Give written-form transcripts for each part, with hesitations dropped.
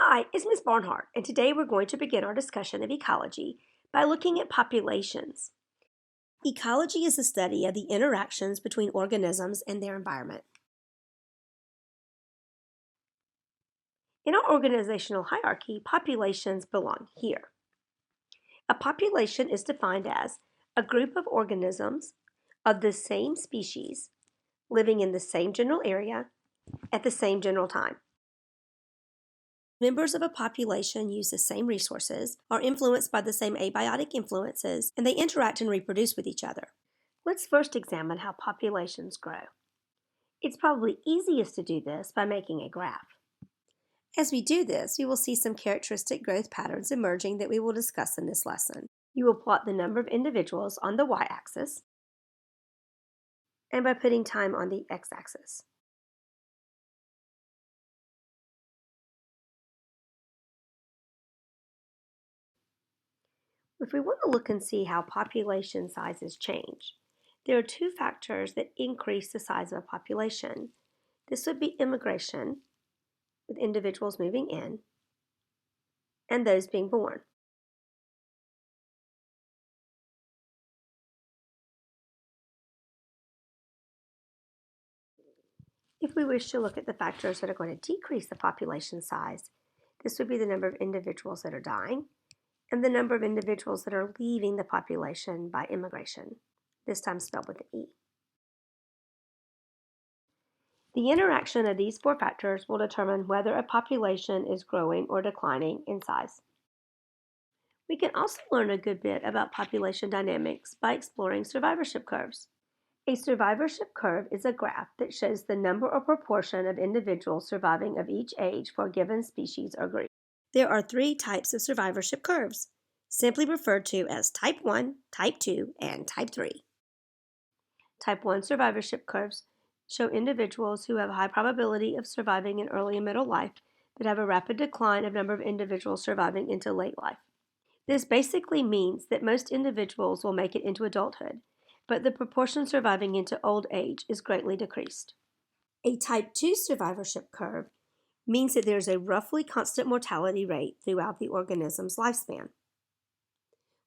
Hi, it's Ms. Barnhart, and today we're going to begin our discussion of ecology by looking at populations. Ecology is the study of the interactions between organisms and their environment. In our organizational hierarchy, populations belong here. A population is defined as a group of organisms of the same species living in the same general area at the same general time. Members of a population use the same resources, are influenced by the same abiotic influences, and they interact and reproduce with each other. Let's first examine how populations grow. It's probably easiest to do this by making a graph. As we do this, we will see some characteristic growth patterns emerging that we will discuss in this lesson. You will plot the number of individuals on the y-axis and by putting time on the x-axis. If we want to look and see how population sizes change, there are two factors that increase the size of a population. This would be immigration, with individuals moving in, and those being born. If we wish to look at the factors that are going to decrease the population size, this would be the number of individuals that are dying and the number of individuals that are leaving the population by immigration, this time spelled with an E. The interaction of these four factors will determine whether a population is growing or declining in size. We can also learn a good bit about population dynamics by exploring survivorship curves. A survivorship curve is a graph that shows the number or proportion of individuals surviving of each age for a given species or group. There are three types of survivorship curves, simply referred to as Type 1, Type 2, and Type 3. Type 1 survivorship curves show individuals who have a high probability of surviving in early and middle life, but have a rapid decline of number of individuals surviving into late life. This basically means that most individuals will make it into adulthood, but the proportion surviving into old age is greatly decreased. A Type 2 survivorship curve means that there's a roughly constant mortality rate throughout the organism's lifespan.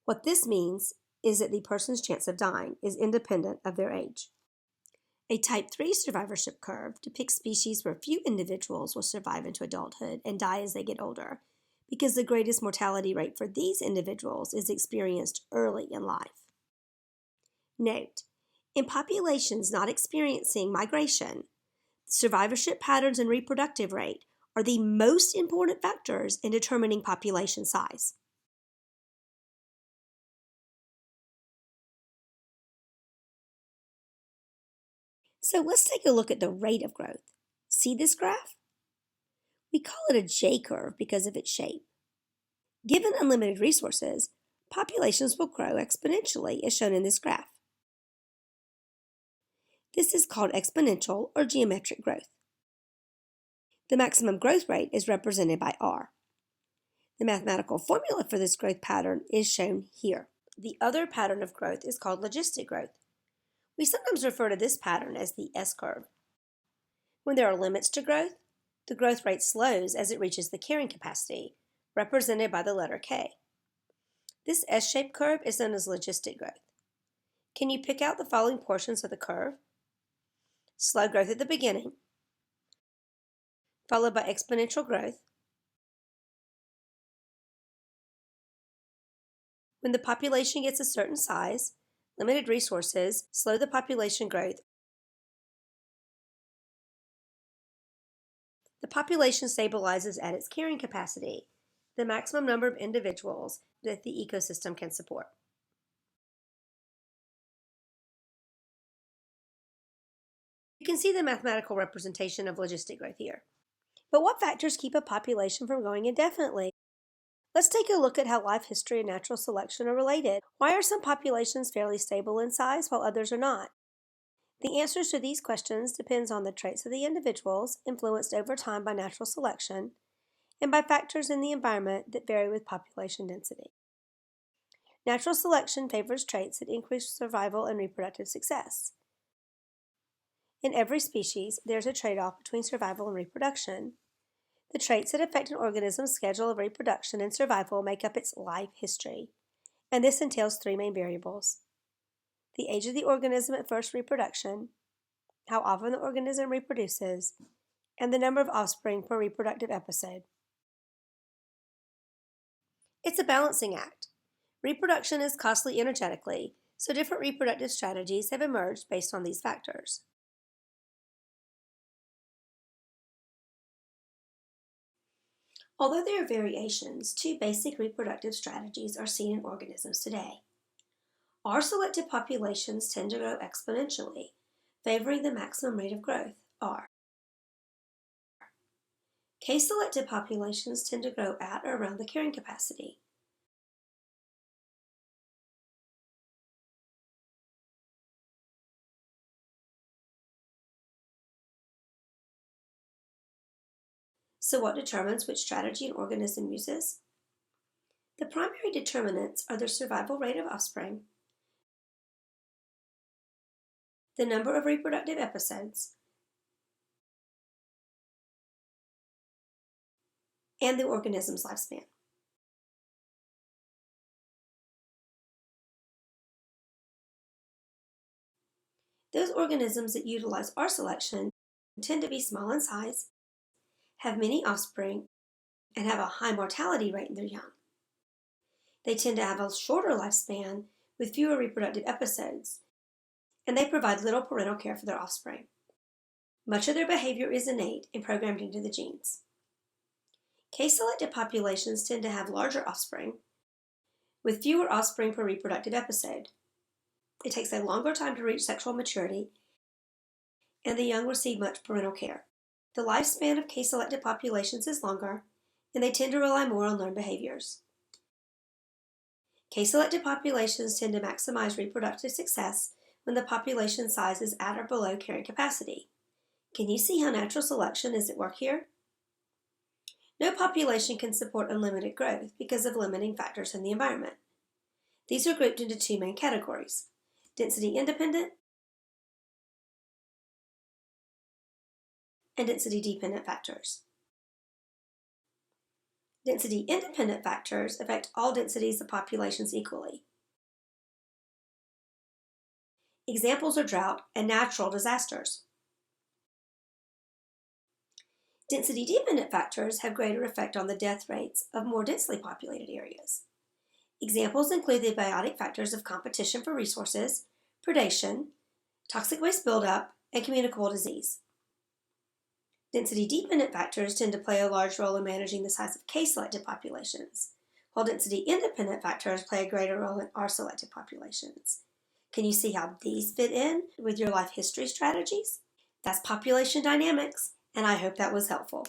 What this means is that the person's chance of dying is independent of their age. A Type 3 survivorship curve depicts species where few individuals will survive into adulthood and die as they get older, because the greatest mortality rate for these individuals is experienced early in life. Note, in populations not experiencing migration, survivorship patterns and reproductive rate are the most important factors in determining population size. So let's take a look at the rate of growth. See this graph? We call it a J-curve because of its shape. Given unlimited resources, populations will grow exponentially as shown in this graph. This is called exponential or geometric growth. The maximum growth rate is represented by R. The mathematical formula for this growth pattern is shown here. The other pattern of growth is called logistic growth. We sometimes refer to this pattern as the S-curve. When there are limits to growth, the growth rate slows as it reaches the carrying capacity, represented by the letter K. This S-shaped curve is known as logistic growth. Can you pick out the following portions of the curve? Slow growth at the beginning, followed by exponential growth. When the population gets a certain size, limited resources slow the population growth. The population stabilizes at its carrying capacity, the maximum number of individuals that the ecosystem can support. You can see the mathematical representation of logistic growth here. But what factors keep a population from growing indefinitely? Let's take a look at how life history and natural selection are related. Why are some populations fairly stable in size while others are not? The answers to these questions depends on the traits of the individuals influenced over time by natural selection and by factors in the environment that vary with population density. Natural selection favors traits that increase survival and reproductive success. In every species, there's a trade-off between survival and reproduction. The traits that affect an organism's schedule of reproduction and survival make up its life history, and this entails three main variables: the age of the organism at first reproduction, how often the organism reproduces, and the number of offspring per reproductive episode. It's a balancing act. Reproduction is costly energetically, so different reproductive strategies have emerged based on these factors. Although there are variations, two basic reproductive strategies are seen in organisms today. R-selected populations tend to grow exponentially, favoring the maximum rate of growth, R. K-selected populations tend to grow at or around the carrying capacity. So what determines which strategy an organism uses? The primary determinants are the survival rate of offspring, the number of reproductive episodes, and the organism's lifespan. Those organisms that utilize R selection tend to be small in size, have many offspring, and have a high mortality rate in their young. They tend to have a shorter lifespan with fewer reproductive episodes, and they provide little parental care for their offspring. Much of their behavior is innate and programmed into the genes. K-selected populations tend to have larger offspring, with fewer offspring per reproductive episode. It takes a longer time to reach sexual maturity, and the young receive much parental care. The lifespan of K-selected populations is longer, and they tend to rely more on learned behaviors. K-selected populations tend to maximize reproductive success when the population size is at or below carrying capacity. Can you see how natural selection is at work here? No population can support unlimited growth because of limiting factors in the environment. These are grouped into two main categories: density independent and density dependent factors. Density independent factors affect all densities of populations equally. Examples are drought and natural disasters. Density dependent factors have greater effect on the death rates of more densely populated areas. Examples include the biotic factors of competition for resources, predation, toxic waste buildup, and communicable disease. Density dependent factors tend to play a large role in managing the size of K-selected populations, while density independent factors play a greater role in R-selected populations. Can you see how these fit in with your life history strategies? That's population dynamics, and I hope that was helpful.